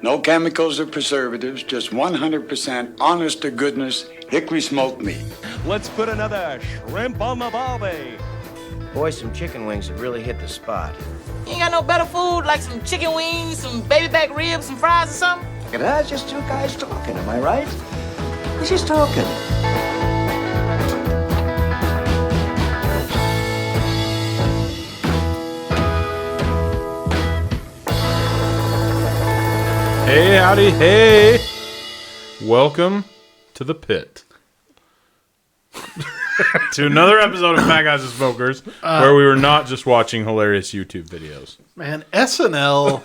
No chemicals or preservatives, just 100% honest to goodness hickory smoked meat. Let's put another shrimp on the barbie. Boy, some chicken wings have really hit the spot. You ain't got no better food like some chicken wings, some baby back ribs, some fries or something? That's just two guys talking, am I right? We're just talking. Hey, howdy, hey. Welcome to the pit. To another episode of Fat Guys and Smokers, where we were not just watching hilarious YouTube videos. Man, SNL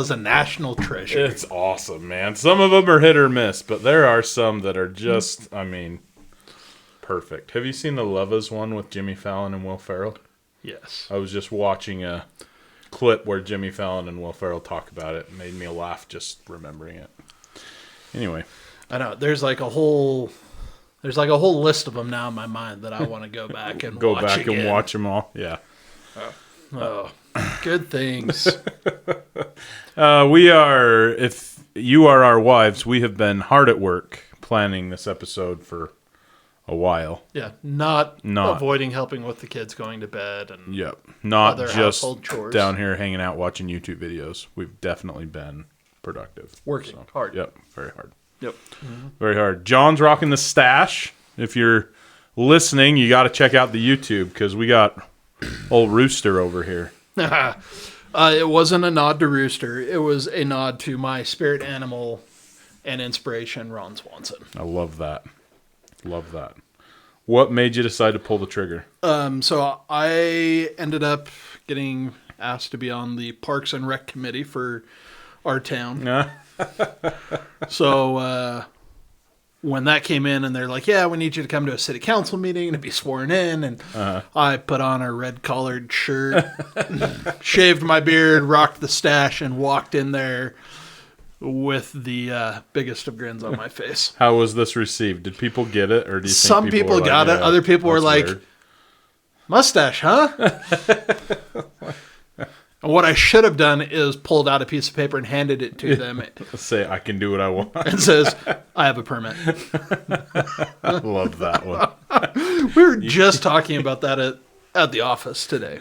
is a national treasure. It's awesome, man. Some of them are hit or miss, but there are some that are just, perfect. Have you seen the Lovas one with Jimmy Fallon and Will Ferrell? Yes. I was just watching a clip where Jimmy Fallon and Will Ferrell talk about it. It made me laugh just remembering it. Anyway. I know. There's like a whole list of them now in my mind that I want to go back and watch them all. Yeah. Oh, good things. We are, if you are our wives, we have been hard at work planning this episode for a while. Yeah, not avoiding helping with the kids going to bed and not other just household chores. Down here hanging out watching YouTube videos. We've definitely been productive. Working hard. Yep, very hard. Yep. Mm-hmm. Very hard. John's rocking the stash. If you're listening, you got to check out the YouTube because we got old Rooster over here. It wasn't a nod to Rooster. It was a nod to my spirit animal and inspiration, Ron Swanson. I love that. Love that. What made you decide to pull the trigger? So I ended up getting asked to be on the Parks and Rec committee for our town. So when that came in and they're like, yeah, we need you to come to a city council meeting to be sworn in. And I put on a red collared shirt, shaved my beard, rocked the stash, and walked in there with the biggest of grins on my face. How was this received? Did people get it? Or do you think some people got it. Other people were like, weird. Mustache, huh? And what I should have done is pulled out a piece of paper and handed it to them. Say, I can do what I want. And says, I have a permit. I love that one. We were just talking about that at the office today.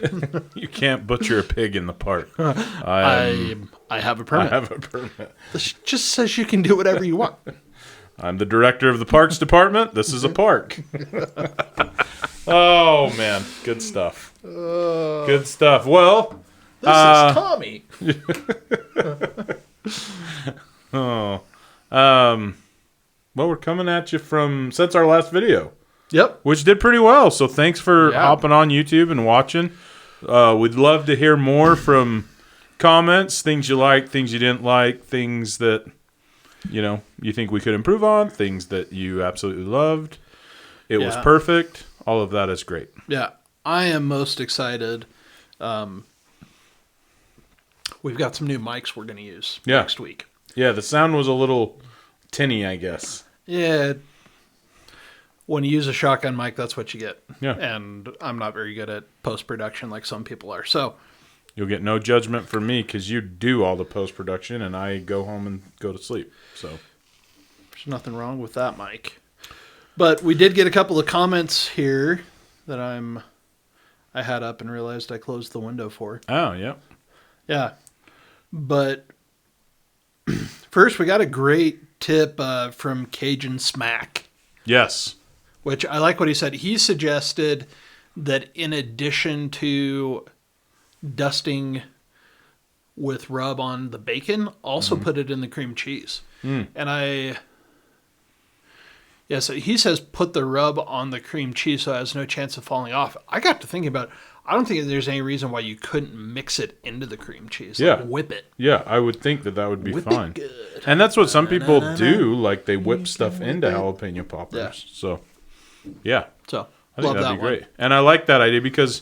You can't butcher a pig in the park. I have a permit. I have a permit. This just says you can do whatever you want. I'm the director of the Parks Department. This is a park. Oh, man. Good stuff. Good stuff. Well... This is Tommy. Well, we're coming at you since our last video. Yep. Which did pretty well. So thanks for hopping on YouTube and watching. We'd love to hear more from comments, things you liked, things you didn't like, things that, you think we could improve on, things that you absolutely loved. It was perfect. All of that is great. Yeah. I am most excited. We've got some new mics we're going to use next week. Yeah, the sound was a little tinny, I guess. Yeah. When you use a shotgun mic, that's what you get. Yeah. And I'm not very good at post-production like some people are. So you'll get no judgment from me because you do all the post-production and I go home and go to sleep. So there's nothing wrong with that mic. But we did get a couple of comments here that I had up and realized I closed the window for. Oh, yeah. Yeah. But first, we got a great tip from Cajun Smack. Yes. Which I like what he said. He suggested that in addition to dusting with rub on the bacon, also put it in the cream cheese. And so he says put the rub on the cream cheese so it has no chance of falling off. I got to thinking about, I don't think there's any reason why you couldn't mix it into the cream cheese. Like whip it. Yeah, I would think that would be fine. It good. And that's what some people do. Like they whip stuff into jalapeno poppers. Yeah. So, yeah. So, I think that'd be great. And I like that idea because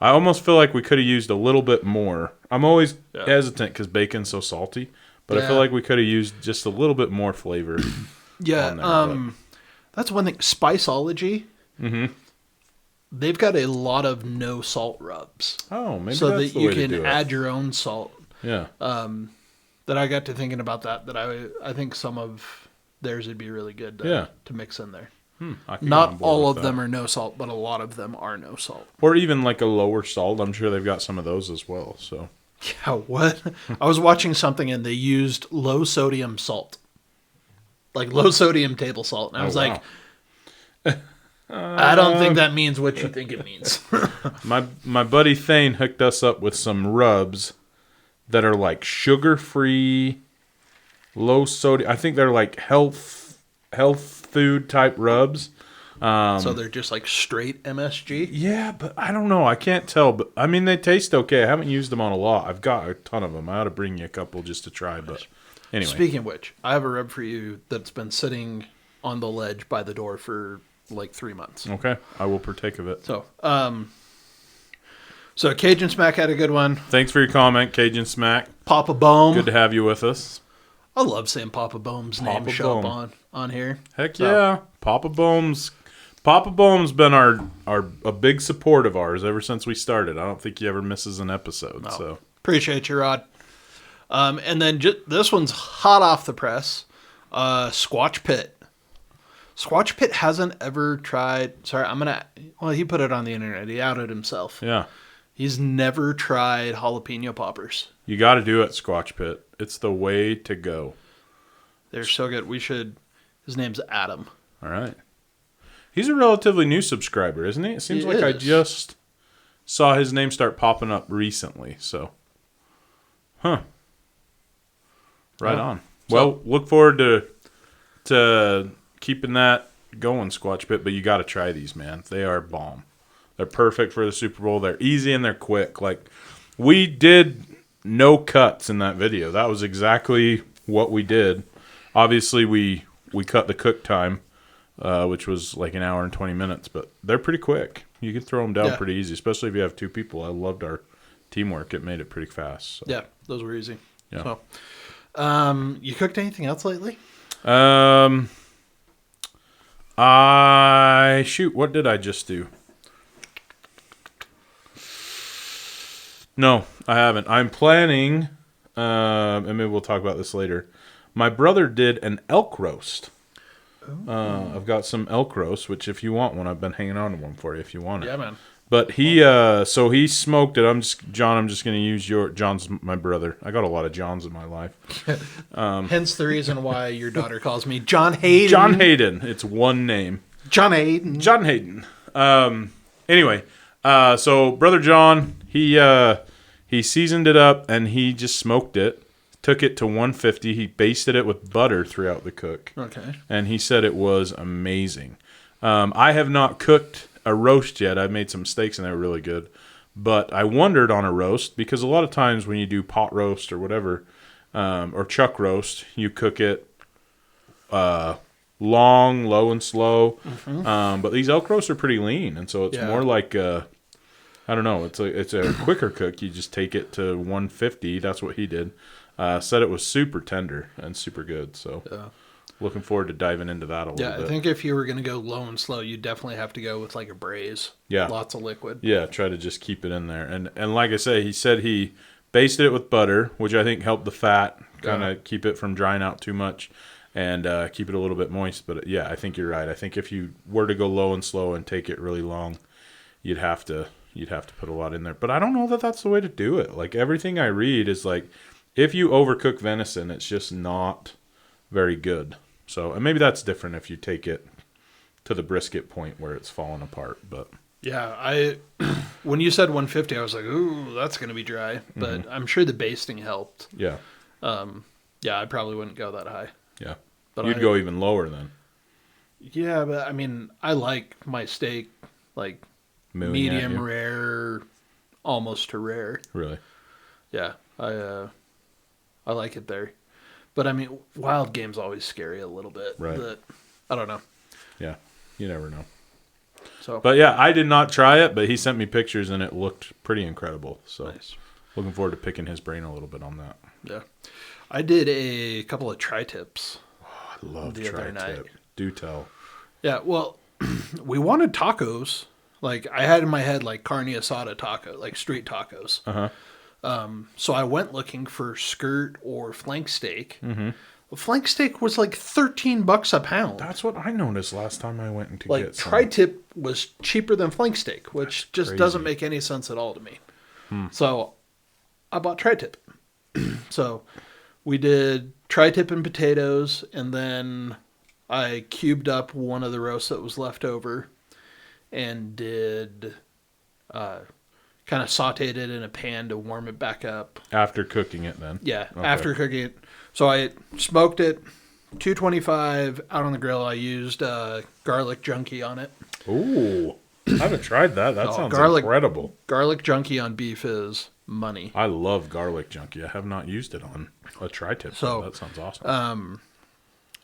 I almost feel like we could have used a little bit more. I'm always hesitant because bacon's so salty. But I feel like we could have used just a little bit more flavor. That's one thing. Spiceology. Mm-hmm. They've got a lot of no salt rubs. Oh, maybe so that's that the you way to can do it. add your own salt. Yeah. That I got to thinking about that I think some of theirs would be really good to mix in there. I can get on Not board all with of that. them are no salt, but a lot of them are no salt. Or even like a lower salt. I'm sure they've got some of those as well. So Yeah, what? I was watching something and they used low sodium salt. Like low sodium table salt. And I was like, I don't think that means what you think it means. my buddy Thane hooked us up with some rubs that are like sugar-free, low sodium. I think they're like health food type rubs. So they're just like straight MSG? Yeah, but I don't know. I can't tell. But I mean, they taste okay. I haven't used them on a lot. I've got a ton of them. I ought to bring you a couple just to try. But anyway. Speaking of which, I have a rub for you that's been sitting on the ledge by the door for like 3 months. Okay, I will partake of it. So, Cajun Smack had a good one. Thanks for your comment, Cajun Smack. Papa Bohm. Good to have you with us. I love seeing Papa Bohm's name Papa show Bohm. up on here. Heck So, yeah, Papa Bohm's been a big support of ours ever since we started. I don't think he ever misses an episode. No. So Appreciate you, Rod. And then this one's hot off the press. Squatch Pit. Squatch Pit hasn't ever tried. Sorry, he put it on the internet. He outed himself. yeah, He's never tried jalapeno poppers. you got to do it, Squatch Pit. It's the way to go. They're so good. His name's Adam. All right. He's a relatively new subscriber, isn't he? It seems He like I is. just saw his name start popping up recently. So, right Yeah. on. Well, look forward to keeping that going, Squatch Pit. But you got to try these, man. They are bomb. They're perfect for the Super Bowl. They're easy and they're quick. Like, we did no cuts in that video. That was exactly what we did. Obviously, we cut the cook time, which was like an hour and 20 minutes. But they're pretty quick. You can throw them down pretty easy, especially if you have two people. I loved our teamwork. It made it pretty fast. So. Yeah, those were easy. Yeah. So, you cooked anything else lately? What did I just do? No, I haven't. I'm planning, and maybe we'll talk about this later. My brother did an elk roast. I've got some elk roast, which if you want one, I've been hanging on to one for you if you want it. Yeah, man. But he smoked it. John, I'm just going to use John's my brother. I got a lot of Johns in my life. Hence the reason why your daughter calls me John Hayden. John Hayden. It's one name. John Hayden. John Hayden. Anyway, so brother John, he seasoned it up and he just smoked it. Took it to 150. He basted it with butter throughout the cook. Okay. And he said it was amazing. I have not cooked a roast yet. I've made some steaks and they were really good. But I wondered on a roast, because a lot of times when you do pot roast or whatever, or chuck roast, you cook it long, low, and slow. Mm-hmm. But these elk roasts are pretty lean, and so it's more like I don't know. It's a quicker cook. You just take it to 150. That's what he did. Said it was super tender and super good. So looking forward to diving into that a little bit. Yeah, I think if you were going to go low and slow, you'd definitely have to go with like a braise. Yeah. Lots of liquid. Yeah, try to just keep it in there. And like I say, he said he basted it with butter, which I think helped the fat kind of keep it from drying out too much and keep it a little bit moist. But yeah, I think you're right. I think if you were to go low and slow and take it really long, you'd have to put a lot in there. But I don't know that that's the way to do it. Like, everything I read is like, if you overcook venison, it's just not very good. So, and maybe that's different if you take it to the brisket point where it's falling apart. But yeah, when you said 150, I was like, ooh, that's going to be dry. But I'm sure the basting helped. yeah, Yeah, I probably wouldn't go that high. yeah. But You'd go even lower then. Yeah, but I mean, I like my steak like Mooing at medium you. rare, almost to rare. Really? Yeah, I like it there. But I mean, wild game's always scary a little bit. Right. But I don't know. Yeah, you never know. So, But yeah, I did not try it, but he sent me pictures and it looked pretty incredible. So nice. looking forward to picking his brain a little bit on that. Yeah, I did a couple of tri-tips. I love The other night. tri-tip. Do tell. Yeah, well, we wanted tacos. Like, I had in my head like carne asada taco, like street tacos. So I went looking for skirt or flank steak. Mm-hmm. The flank steak was like $13 a pound. That's what I noticed last time I went to Like get some. tri-tip was cheaper than flank steak, which That's just crazy. doesn't make any sense at all to me. So I bought tri-tip. So we did tri-tip and potatoes, and then I cubed up one of the roasts that was left over and did kind of sauteed it in a pan to warm it back up. After cooking it then? Yeah, Okay. after cooking it. So I smoked it, 225 out on the grill. I used garlic junkie on it. Ooh. I haven't tried that. That sounds garlic- incredible. Garlic junkie on beef is money. I love garlic junkie. I have not used it on a tri-tip. So, That sounds awesome.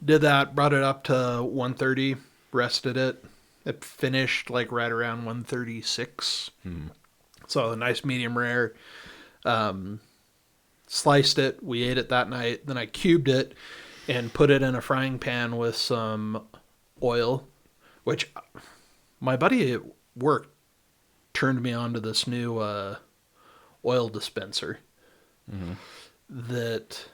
Did that, brought it up to 130, rested it. It finished like right around 136. So a nice medium rare. Sliced it. We ate it that night. Then I cubed it and put it in a frying pan with some oil, which my buddy at work turned me on to this new oil dispenser that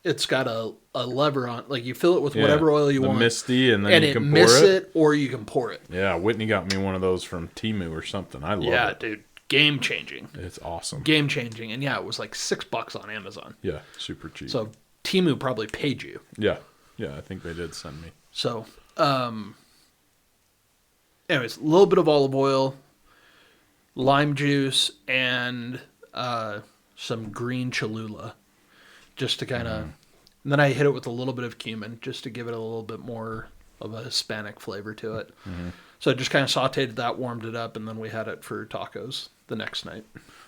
it's got a lever on. Like you fill it with whatever oil you the want. misty, and then and you it can pour miss it. it or you can pour it. Yeah, Whitney got me one of those from Temu or something. I love it. Dude. Game changing. It's awesome. Game changing. And yeah, it was like $6 on Amazon. Yeah, super cheap. So Temu probably paid you. Yeah, I think they did send me. So, anyways, a little bit of olive oil, lime juice, and some green Cholula, just to kind of. And then I hit it with a little bit of cumin, just to give it a little bit more of a Hispanic flavor to it. So I just kind of sauteed that, warmed it up, and then we had it for tacos the next night.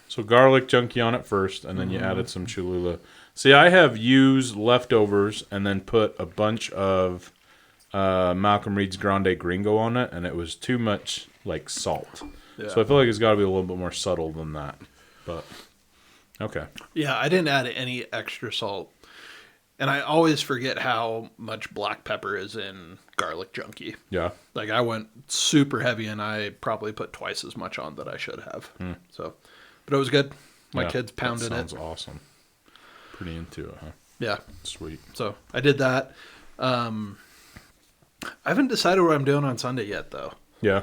So garlic junkie on it first, and then you added some Cholula. See, I have used leftovers and then put a bunch of Malcolm Reed's Grande Gringo on it, and it was too much like salt. Yeah. So I feel like it's got to be a little bit more subtle than that. But okay. Yeah, I didn't add any extra salt. And I always forget how much black pepper is in garlic junkie. Yeah. Like I went super heavy and I probably put twice as much on that I should have. So, but it was good. My Yeah, kids pounded that sounds it. awesome. Pretty into it, huh? Yeah. Sweet. So I did that. I haven't decided what I'm doing on Sunday yet though. Yeah.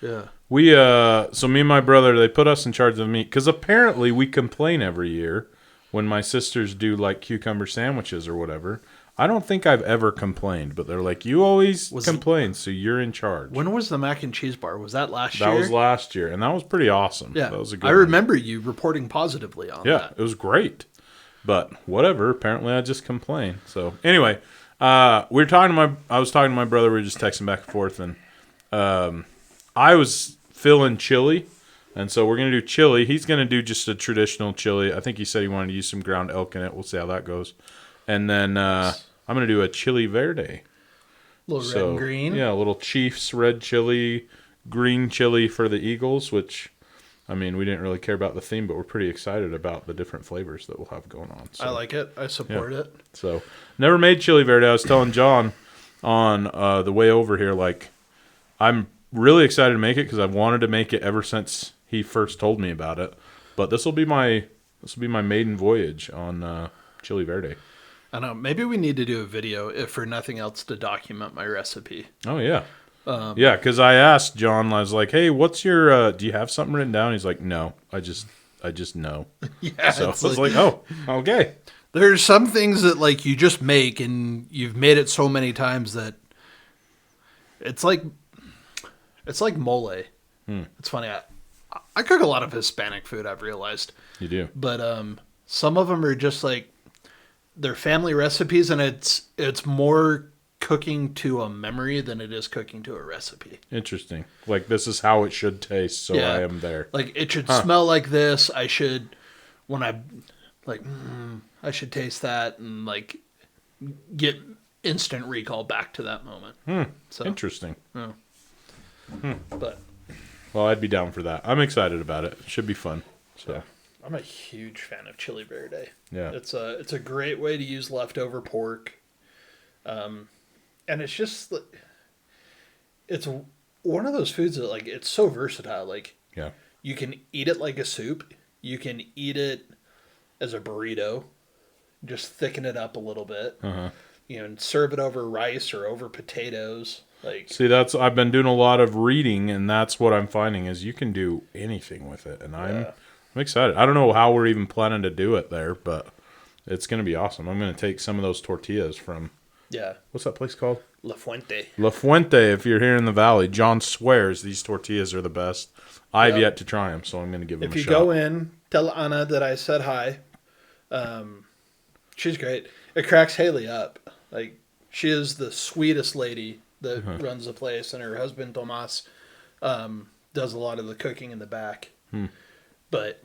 Yeah. We so me and my brother, they put us in charge of the meat because apparently we complain every year when my sisters do like cucumber sandwiches or whatever. I don't think I've ever complained, but they're like, you always complain, so you're in charge. When was the mac and cheese bar? Was that last year? That was last year, and that was pretty awesome. Yeah. That was a good I one. remember you reporting positively on Yeah, that. it was great. But whatever, apparently I just complain. So anyway, I was talking to my brother, we were just texting back and forth, and I was feeling chili. And so we're going to do chili. He's going to do just a traditional chili. I think he said he wanted to use some ground elk in it. We'll see how that goes. And then I'm going to do a chili verde. Little red and green. Yeah, a little Chiefs red chili, green chili for the Eagles, which, I mean, we didn't really care about the theme, but we're pretty excited about the different flavors that we'll have going on. So, I like it. I support it. So, never made chili verde. I was telling John on the way over here, like, I'm really excited to make it because I've wanted to make it ever since he first told me about it. But this will be my maiden voyage on chili verde. I know. Maybe we need to do a video, if for nothing else, to document my recipe. Oh, yeah. Yeah, because I asked John, I was like, hey, what's your, do you have something written down? He's like, no, I just know. Yeah. So I was like, oh, okay. There's some things that like you just make and you've made it so many times that it's like mole. It's funny. I cook a lot of Hispanic food, I've realized. You do. But some of them are just like they're family recipes, and it's more cooking to a memory than it is cooking to a recipe. Interesting. Like, this is how it should taste, so Yeah. I am there. Like, it should smell like this. I should, when I, like, I should taste that and, like, get instant recall back to that moment. So, Interesting. yeah. But Well, I'd be down for that. I'm excited about it. It should be fun. So, I'm a huge fan of chili verde. yeah. It's a great way to use leftover pork. And it's just, it's one of those foods that, like, it's so versatile. Like, Yeah. you can eat it like a soup. You can eat it as a burrito, just thicken it up a little bit. And serve it over rice or over potatoes. See, I've been doing a lot of reading, and that's what I'm finding is you can do anything with it, and I'm excited. I don't know how we're even planning to do it there, but it's going to be awesome. I'm going to take some of those tortillas from what's that place called? La Fuente. La Fuente. If you're here in the valley, John swears these tortillas are the best. I've yet to try them, so I'm going to give them a shot. If you go in, tell Anna that I said hi. She's great. It cracks Haley up. She is the sweetest lady that runs the place, and her husband Tomas does a lot of the cooking in the back. But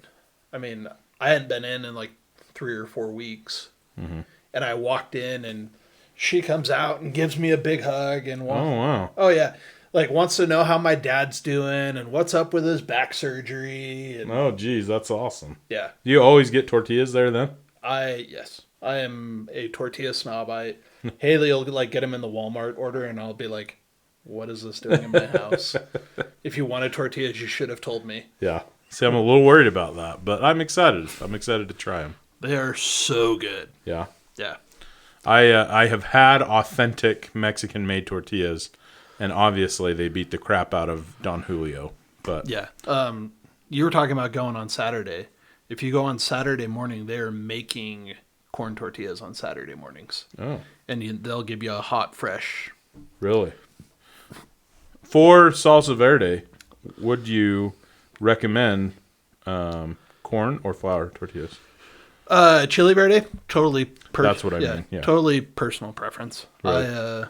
I mean, I hadn't been in 3 or 4 weeks, and I walked in, and she comes out and gives me a big hug and wants to know how my dad's doing and what's up with his back surgery. And, oh, geez, that's awesome. Yeah. Do you always get tortillas there then? Yes. I am a tortilla snob. Haley will get him in the Walmart order, and I'll be like, "What is this doing in my house? If you wanted tortillas, you should have told me." Yeah. See, I'm a little worried about that, but I'm excited. I'm excited to try them. They are so good. Yeah. Yeah. I have had authentic Mexican-made tortillas, and obviously they beat the crap out of Don Julio. But yeah, you were talking about going on Saturday. If you go on Saturday morning, they are making corn tortillas on Saturday mornings. Oh. And they'll give you a hot, fresh. Really? For salsa verde, would you recommend corn or flour tortillas? Chili verde, totally. That's what I mean. Yeah. Totally personal preference. Right.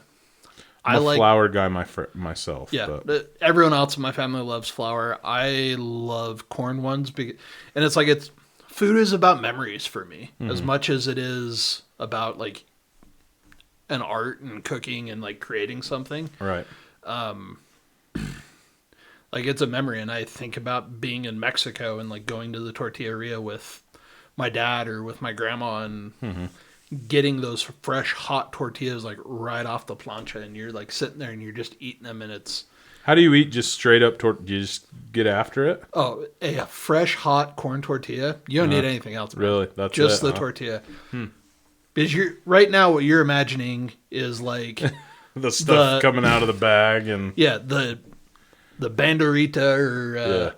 I'm a flour guy myself. Yeah, but everyone else in my family loves flour. I love corn ones, and it's food is about memories for me as much as it is about an art and cooking and creating something. Right. It's a memory, and I think about being in Mexico and going to the tortilleria with my dad or with my grandma and getting those fresh hot tortillas right off the plancha, and you're sitting there and you're just eating them, and it's. How do you eat just straight up? Do you just get after it? Oh, a fresh hot corn tortilla. You don't need anything else. Man. Really, that's just the tortilla. Because right now what you're imagining is the stuff coming out of the bag and the banderita or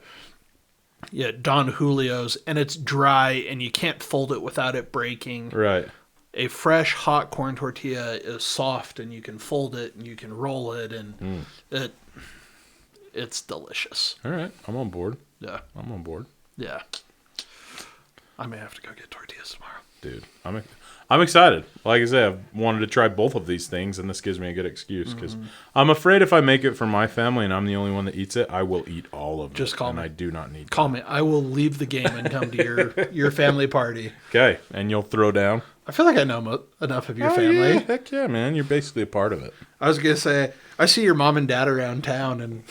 Don Julio's, and it's dry and you can't fold it without it breaking. Right. A fresh hot corn tortilla is soft, and you can fold it and you can roll it, and it's delicious. All right, I'm on board. Yeah, I'm on board. Yeah, I may have to go get tortillas tomorrow, dude. I'm excited. Like I said, I've wanted to try both of these things, and this gives me a good excuse because I'm afraid if I make it for my family and I'm the only one that eats it, I will eat all of it. Just call me. I do not need. Call me. I will leave the game and come to your family party. Okay, and you'll throw down. I feel like I know enough of your family. Yeah, heck yeah, man! You're basically a part of it. I was gonna say, I see your mom and dad around town, and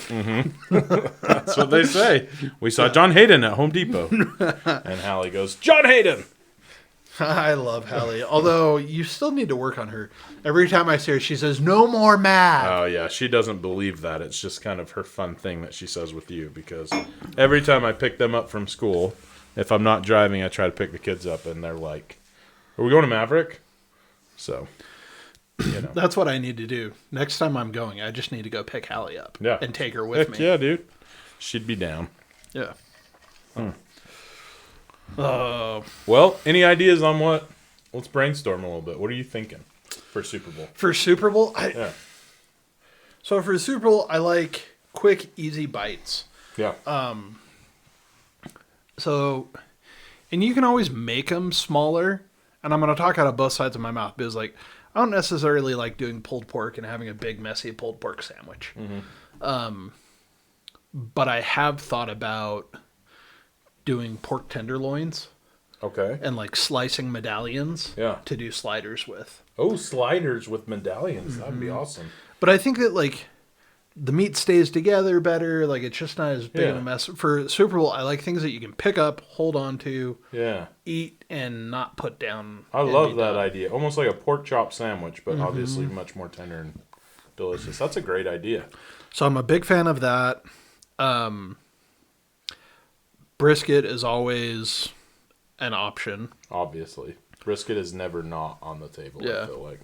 that's what they say. We saw John Hayden at Home Depot, and Hallie goes, "John Hayden." I love Hallie, although you still need to work on her. Every time I see her, she says, "No more math." Oh, yeah. She doesn't believe that. It's just kind of her fun thing that she says with you, because every time I pick them up from school, if I'm not driving, I try to pick the kids up, and they're like, "Are we going to Maverick?" So, That's what I need to do. Next time I'm going, I just need to go pick Hallie up and take her with me. Yeah, dude. She'd be down. Yeah. Well, any ideas on what? Let's brainstorm a little bit. What are you thinking for Super Bowl? For Super Bowl? So for Super Bowl, I like quick, easy bites. Yeah. So, and you can always make them smaller. And I'm going to talk out of both sides of my mouth because, I don't necessarily like doing pulled pork and having a big, messy pulled pork sandwich. But I have thought about doing pork tenderloins. Okay. And slicing medallions. Yeah. To do sliders with. Oh, sliders with medallions. That'd be awesome. But I think that the meat stays together better. It's just not as big of a mess. For Super Bowl, I like things that you can pick up, hold on to, eat, and not put down. I love that idea. Almost like a pork chop sandwich, but obviously much more tender and delicious. That's a great idea. So I'm a big fan of that. Brisket is always an option. Obviously. Brisket is never not on the table, Yeah. I feel like.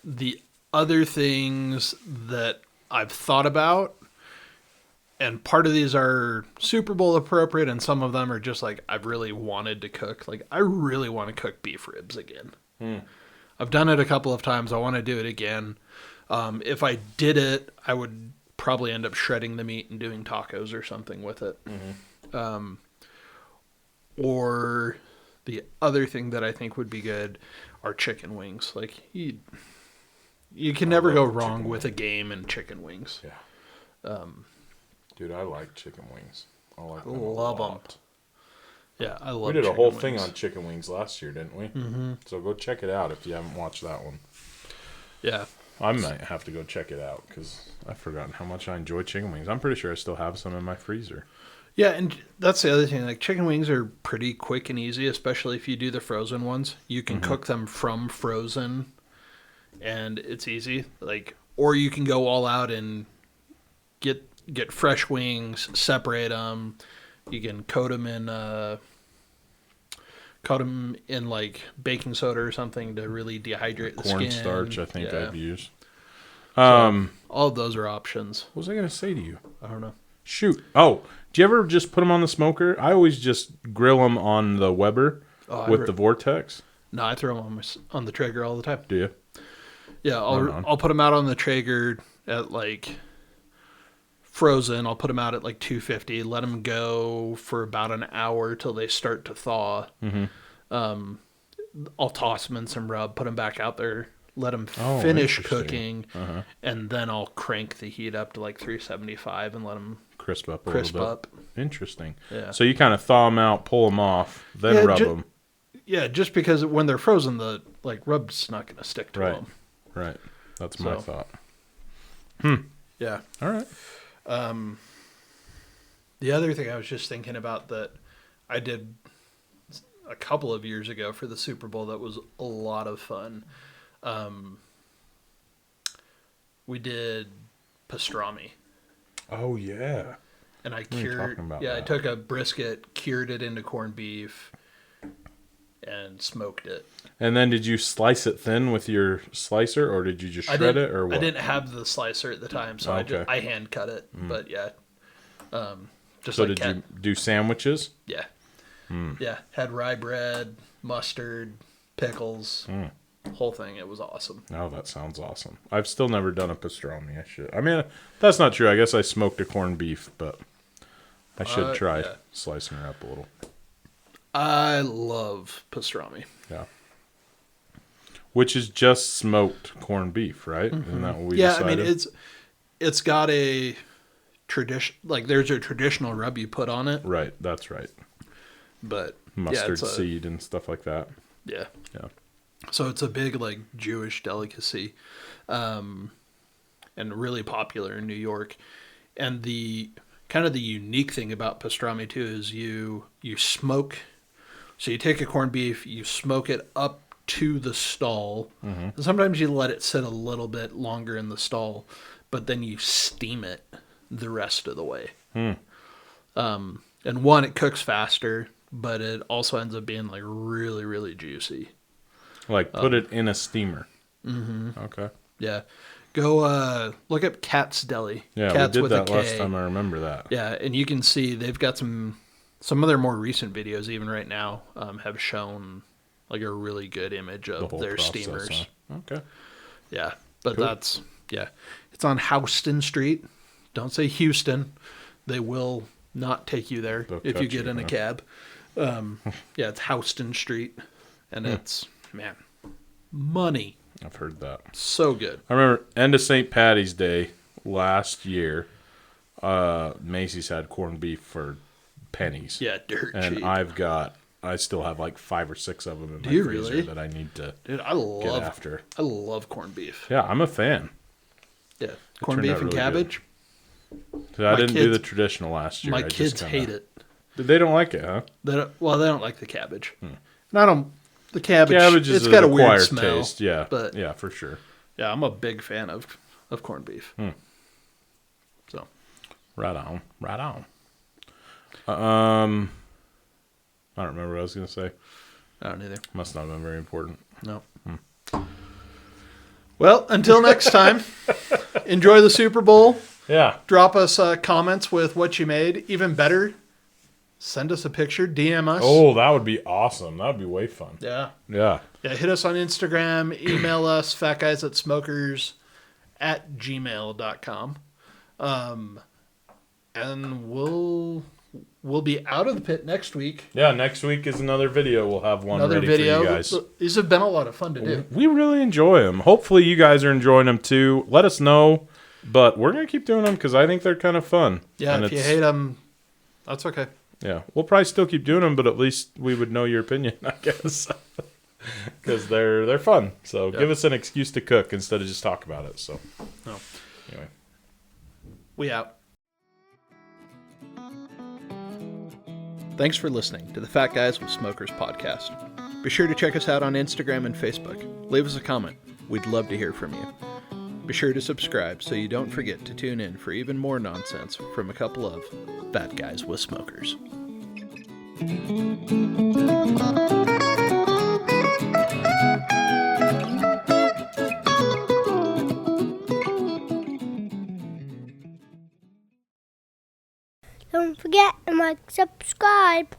The other things that I've thought about, and part of these are Super Bowl appropriate, and some of them are just like I've really wanted to cook. Like, I really want to cook beef ribs again. I've done it a couple of times. I want to do it again. If I did it, I would probably end up shredding the meat and doing tacos or something with it. Or the other thing that I think would be good are chicken wings. Like, you can never go wrong with a game and chicken wings. Yeah. Dude, I like chicken wings. I like them Love a 'em. lot. Yeah, I love We did a chicken whole wings. thing on chicken wings last year, didn't we? Mm-hmm. So go check it out if you haven't watched that one. Yeah. I might have to go check it out because I've forgotten how much I enjoy chicken wings. I'm pretty sure I still have some in my freezer. Yeah, and that's the other thing. Like, chicken wings are pretty quick and easy, especially if you do the frozen ones. You can cook them from frozen, and it's easy. Like, or you can go all out and get fresh wings, separate them. You can coat them in like baking soda or something to really dehydrate the skin. Cornstarch, I think Yeah. I'd use. All of those are options. What was I going to say to you? I don't know. Shoot. Oh, do you ever just put them on the smoker? I always just grill them on the Weber with the Vortex. No, I throw them on the Traeger all the time. Do you? Yeah, Right on. I'll put them out on the Traeger at like frozen. I'll put them out at like 250. Let them go for about an hour till they start to thaw. I'll toss them in some rub, put them back out there, let them finish interesting. cooking, and then I'll crank the heat up to like 375 and let them Crisp up a crisp little up. bit. Interesting. Yeah. So you kind of thaw them out, pull them off, then Yeah, rub them. Yeah, just because when they're frozen, the like rub's not going to stick to Right. them. Right. That's my So. thought. Yeah. All right. The other thing I was just thinking about that I did a couple of years ago for the Super Bowl that was a lot of fun. We did pastrami, Oh, yeah. and I you cured. talking about I that. took a brisket, cured it into corned beef, and smoked it. And then did you slice it thin with your slicer, or did you just shred it, or what? I didn't have the slicer at the time, so Okay. I hand cut it. But yeah, just So like did you do sandwiches? Yeah. Yeah. Had rye bread, mustard, pickles, whole thing. It was awesome. Oh, that sounds awesome. I've still never done a pastrami. I should. I mean, that's not true. I guess I smoked a corned beef, but I should try yeah. slicing her up a little. I love pastrami. Yeah. Which is just smoked corned beef, right? Isn't that what we Yeah, decided? I mean it's got a tradition. Like, there's a traditional rub you put on it, Right, that's right. but Mustard it's seed and stuff like that. Yeah. Yeah. So it's a big like Jewish delicacy, and really popular in New York. And the kind of the unique thing about pastrami too is you smoke. So you take a corned beef, you smoke it up to the stall. And sometimes you let it sit a little bit longer in the stall, but then you steam it the rest of the way. And one, it cooks faster, but it also ends up being like really, really juicy. Like put it in a steamer. Okay. Yeah. Go look up Cat's Deli. Yeah, Cat's we did with that a last K. time. I remember that. Yeah, and you can see they've got some of their more recent videos, even right now, have shown like a really good image The of whole their process, steamers. huh? Okay. Yeah, but Cool. it's on Houston Street. Don't say Houston; they will not take you there They'll if you cut get you, in a huh? cab. Yeah, it's Houston Street, and it's money. I've heard that. So good. I remember end of St. Patty's Day last year, Macy's had corned beef for pennies. Yeah, dirt And cheap. I still have like 5 or 6 of them in my you freezer really? that I need to Dude, I get after. love corned beef. Yeah, I'm a fan. Yeah, corned turned beef out and really cabbage. So I My didn't do kids- the traditional last year. My I just kids kinda- hate it. They don't like it, huh? They don't like the cabbage. And I don't. The cabbage. Cabbage is it's got a an weird acquired smell. taste. Yeah, but yeah, for sure. yeah, I'm a big fan of corned beef. So Right on, right on. I don't remember what I was going to say. I don't either. Must not have been very important. No. Well, until next time, enjoy the Super Bowl. Yeah. Drop us comments with what you made. Even better, send us a picture, DM us. Oh, that would be awesome. That would be way fun. Yeah. Yeah. Yeah, hit us on Instagram, email us, fatguysatsmokers@gmail.com. And we'll be out of the pit next week. Yeah, next week is another video. We'll have one ready for you guys. These have been a lot of fun to do. We really enjoy them. Hopefully you guys are enjoying them too. Let us know. But we're going to keep doing them because I think they're kind of fun. Yeah, and if you hate them, that's okay. Yeah, we'll probably still keep doing them, but at least we would know your opinion, I guess. Because they're fun. So give us an excuse to cook instead of just talk about it. So, anyway. We out. Thanks for listening to the Fat Guys with Smokers podcast. Be sure to check us out on Instagram and Facebook. Leave us a comment. We'd love to hear from you. Be sure to subscribe so you don't forget to tune in for even more nonsense from a couple of Fat Guys with Smokers. Don't forget to subscribe.